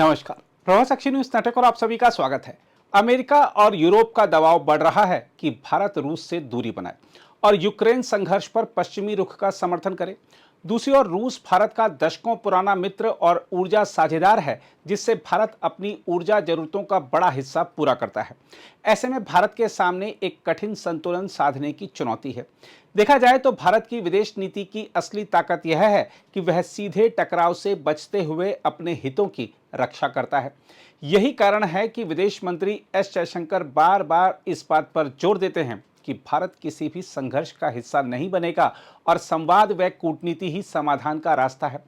नमस्कार, प्रवास अक्षय न्यूज नाटक और आप सभी का स्वागत है। अमेरिका और यूरोप का दबाव बढ़ रहा है कि भारत रूस से दूरी बनाए और यूक्रेन संघर्ष पर पश्चिमी रुख का समर्थन करे। दूसरी ओर रूस भारत का दशकों पुराना मित्र और ऊर्जा साझेदार है, जिससे भारत अपनी ऊर्जा जरूरतों का बड़ा हिस्सा पूरा करता है। ऐसे में भारत के सामने एक कठिन संतुलन साधने की चुनौती है। देखा जाए तो भारत की विदेश नीति की असली ताकत यह है कि वह सीधे टकराव से बचते हुए अपने हितों की रक्षा करता है। यही कारण है कि विदेश मंत्री एस जयशंकर बार बार इस बात पर जोर देते हैं कि भारत किसी भी संघर्ष का हिस्सा नहीं बनेगा और संवाद व कूटनीति ही समाधान का रास्ता है।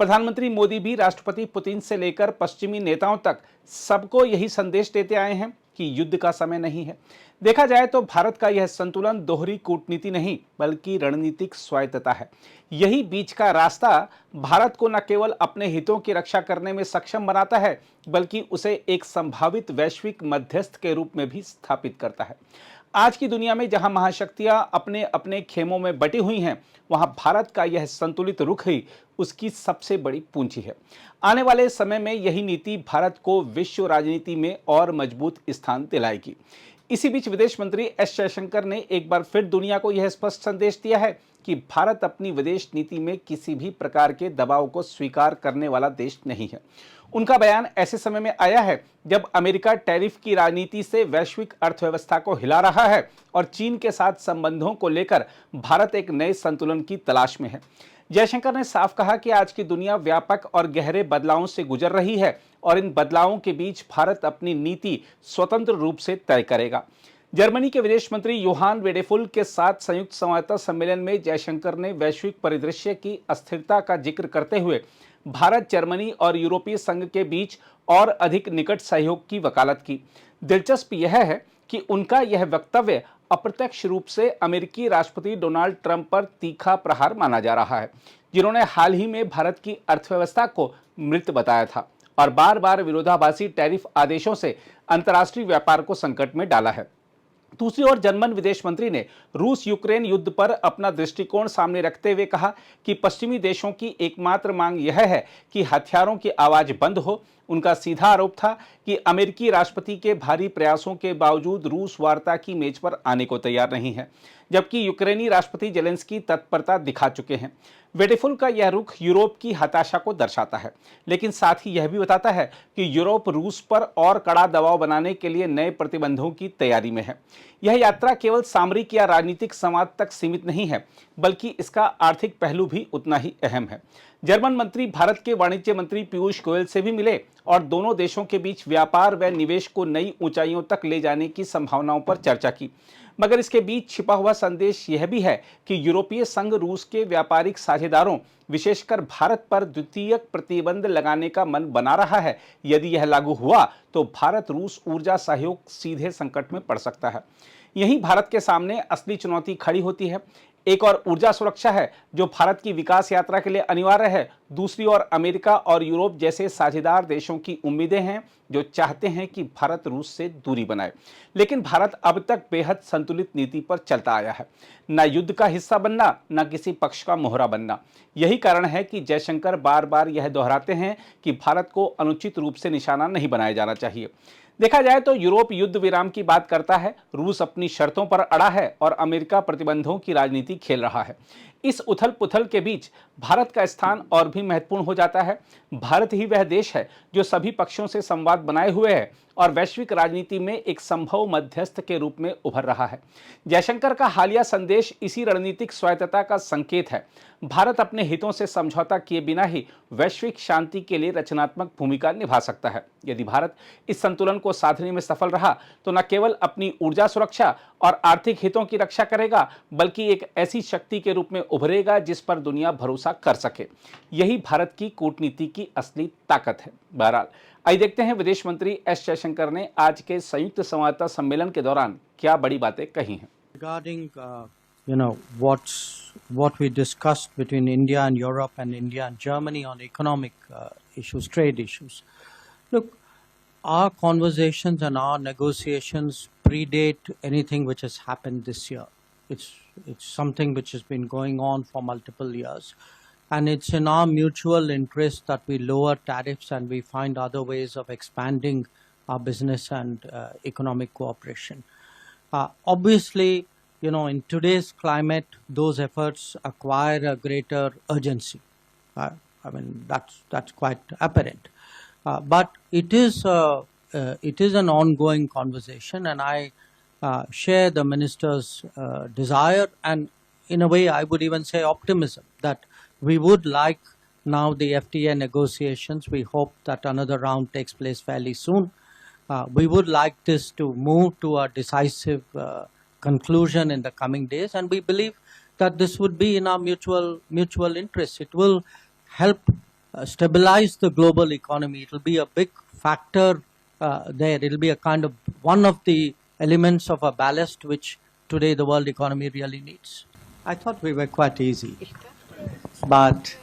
प्रधानमंत्री मोदी भी राष्ट्रपति पुतिन से लेकर पश्चिमी नेताओं तक सबको यही संदेश देते आए हैं कि युद्ध का समय नहीं है। देखा जाए तो भारत का यह संतुलन दोहरी कूटनीति नहीं बल्कि रणनीतिक स्वायत्तता है। यही बीच का रास्ता भारत को न केवल अपने हितों की रक्षा करने में सक्षम बनाता है, बल्कि उसे एक संभावित वैश्विक मध्यस्थ के रूप में भी स्थापित करता है। आज की दुनिया में जहां महाशक्तियां अपने अपने खेमों में बटी हुई हैं, वहां भारत का यह संतुलित रुख ही उसकी सबसे बड़ी पूंजी है। आने वाले समय में यही नीति भारत को विश्व राजनीति में और मजबूत स्थान दिलाएगी। इसी बीच विदेश मंत्री एस जयशंकर ने एक बार फिर दुनिया को यह स्पष्ट संदेश दिया है कि भारत अपनी विदेश नीति में किसी भी प्रकार के दबाव को स्वीकार करने वाला देश नहीं है। उनका बयान ऐसे समय में आया है जब अमेरिका टैरिफ की राजनीति से वैश्विक अर्थव्यवस्था को हिला रहा है और चीन के साथ संबंधों को लेकर भारत एक नए संतुलन की तलाश में है। जयशंकर ने साफ कहा कि आज की दुनिया व्यापक और गहरे बदलावों से गुजर रही है और इन बदलावों के बीच भारत अपनी नीति स्वतंत्र रूप से तय करेगा। जर्मनी के विदेश मंत्री योहान वेडेफुल के साथ संयुक्त संवाददाता सम्मेलन में जयशंकर ने वैश्विक परिदृश्य की अस्थिरता का जिक्र करते हुए भारत, जर्मनी और यूरोपीय संघ के बीच और अधिक निकट सहयोग की वकालत की। दिलचस्प यह है कि उनका यह वक्तव्य अप्रत्यक्ष रूप से अमेरिकी राष्ट्रपति डोनाल्ड ट्रंप पर तीखा प्रहार माना जा रहा है, जिन्होंने हाल ही में भारत की अर्थव्यवस्था को मृत बताया था और बार बार विरोधाभासी टैरिफ आदेशों से अंतर्राष्ट्रीय व्यापार को संकट में डाला है। दूसरी ओर जर्मन विदेश मंत्री ने रूस यूक्रेन युद्ध पर अपना दृष्टिकोण सामने रखते हुए कहा कि पश्चिमी देशों की एकमात्र मांग यह है कि हथियारों की आवाज बंद हो। उनका सीधा आरोप था कि अमेरिकी राष्ट्रपति के भारी प्रयासों के बावजूद रूस वार्ता की मेज पर आने को तैयार नहीं है, जबकि यूक्रेनी राष्ट्रपति जेलेंस्की तत्परता दिखा चुके हैं। वेडेफुल का यह रुख यूरोप की हताशा को दर्शाता है, लेकिन साथ ही यह भी बताता है कि यूरोप रूस पर और कड़ा दबाव बनाने के लिए नए प्रतिबंधों की तैयारी में है। यह यात्रा केवल सामरिक या राजनीतिक संवाद तक सीमित नहीं है, बल्कि इसका आर्थिक पहलू भी उतना ही अहम है। जर्मन मंत्री भारत के वाणिज्य मंत्री पीयूष गोयल से भी मिले और दोनों देशों के बीच व्यापार व निवेश को नई ऊंचाइयों तक ले जाने की संभावनाओं पर चर्चा की। मगर इसके बीच छिपा हुआ संदेश यह भी है कि यूरोपीय संघ रूस के व्यापारिक साझेदारों, विशेषकर भारत पर द्वितीयक प्रतिबंध लगाने का मन बना रहा है। यदि यह लागू हुआ तो भारत रूस ऊर्जा सहयोग सीधे संकट में पड़ सकता है। यहीं भारत के सामने असली चुनौती खड़ी होती है। एक और ऊर्जा सुरक्षा है जो भारत की विकास यात्रा के लिए अनिवार्य है। दूसरी ओर अमेरिका और यूरोप जैसे साझेदार देशों की उम्मीदें हैं जो चाहते हैं कि भारत रूस से दूरी बनाए, लेकिन भारत अब तक बेहद संतुलित नीति पर चलता आया है, न युद्ध का हिस्सा बनना, न किसी पक्ष का मोहरा बनना। यही कारण है कि जयशंकर बार बार यह दोहराते हैं कि भारत को अनुचित रूप से निशाना नहीं बनाया जाना चाहिए। देखा जाए तो यूरोप युद्ध विराम की बात करता है, रूस अपनी शर्तों पर अड़ा है और अमेरिका प्रतिबंधों की राजनीति खेल रहा है। इस उथल पुथल के बीच भारत का स्थान और भी महत्वपूर्ण हो जाता है। भारत ही वह देश है जो सभी पक्षों से संवाद बनाए हुए है और वैश्विक राजनीति में एक संभव मध्यस्थ के रूप में उभर रहा है। जयशंकर का हालिया संदेश इसी रणनीतिक स्वायत्तता का संकेत है। भारत अपने हितों से समझौता किए बिना ही वैश्विक शांति के लिए रचनात्मक भूमिका निभा सकता है। यदि भारत इस संतुलन को साधने में सफल रहा तो न केवल अपनी ऊर्जा सुरक्षा और आर्थिक हितों की रक्षा करेगा, बल्कि एक ऐसी शक्ति के रूप में उभरेगा जिस पर दुनिया भरोसा कर सके। यही भारत की कूटनीति की असली ताकत है। बहरहाल आइए देखते हैं विदेश मंत्री एस जयशंकर ने आज के संयुक्त संवाददाता सम्मेलन के दौरान क्या बड़ी बातें कही हैं। Regarding what we discussed between India and Europe and India and Germany on economic issues, trade issues. Look, our conversations and our negotiations predate anything which has happened this year. It's something which has been going on for multiple years. and it's in our mutual interest that we lower tariffs and we find other ways of expanding our business and economic cooperation. Obviously, in today's climate, those efforts acquire a greater urgency. That's quite apparent. But it is an ongoing conversation, and I share the minister's desire, and in a way, I would even say optimism, that we would like now the FTA negotiations. We hope that another round takes place fairly soon. We would like this to move to a decisive conclusion in the coming days, and we believe that this would be in our mutual interest. It will help stabilize the global economy. It will be a big factor there. It will be a kind of one of the elements of a ballast which today the world economy really needs. I thought we were quite easy, but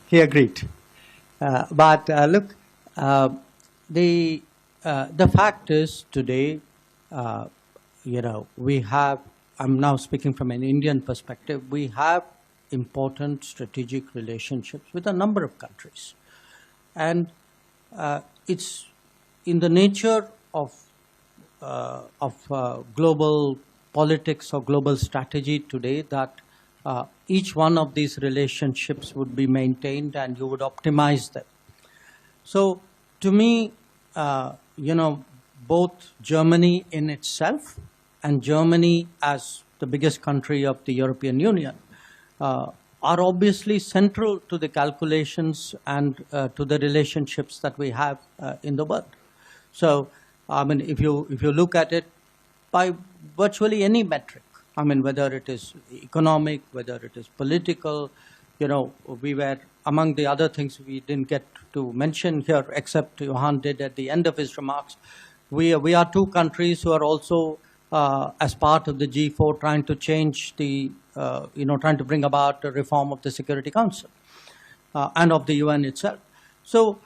he agreed. Look, the fact is today, we have, I'm now speaking from an Indian perspective, we have important strategic relationships with a number of countries. And it's in the nature of global politics or global strategy today that each one of these relationships would be maintained and you would optimize them. So to me, both Germany in itself and Germany as the biggest country of the European Union are obviously central to the calculations and to the relationships that we have in the world. So, if you look at it by virtually any metric, whether it is economic, whether it is political, we were, among the other things we didn't get to mention here, except Johan did at the end of his remarks, we are two countries who are also, as part of the G4, trying to change the, trying to bring about a reform of the Security Council and of the UN itself. So,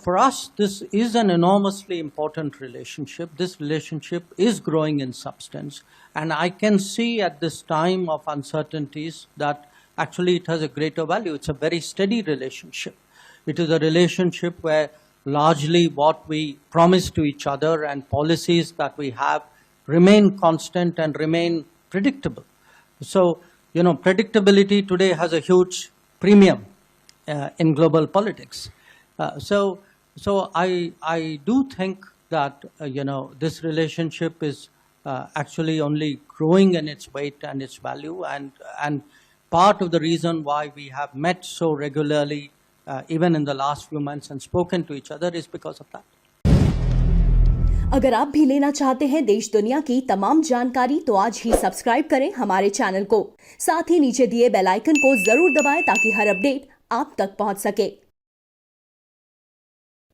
for us, this is an enormously important relationship. This relationship is growing in substance. And I can see at this time of uncertainties that actually it has a greater value. It's a very steady relationship. It is a relationship where largely what we promise to each other and policies that we have remain constant and remain predictable. So, predictability today has a huge premium in global politics. So I do think that, this relationship is actually only growing in its weight and its value, and part of the reason why we have met so regularly, even in the last few months, and spoken to each other is because of that. अगर आप भी लेना चाहते हैं देश दुनिया की तमाम जानकारी तो आज ही सब्सक्राइब करें हमारे चैनल को। साथ ही नीचे दिए बेल आइकन को जरूर दबाएं ताकि हर अपडेट आप तक पहुंच सके।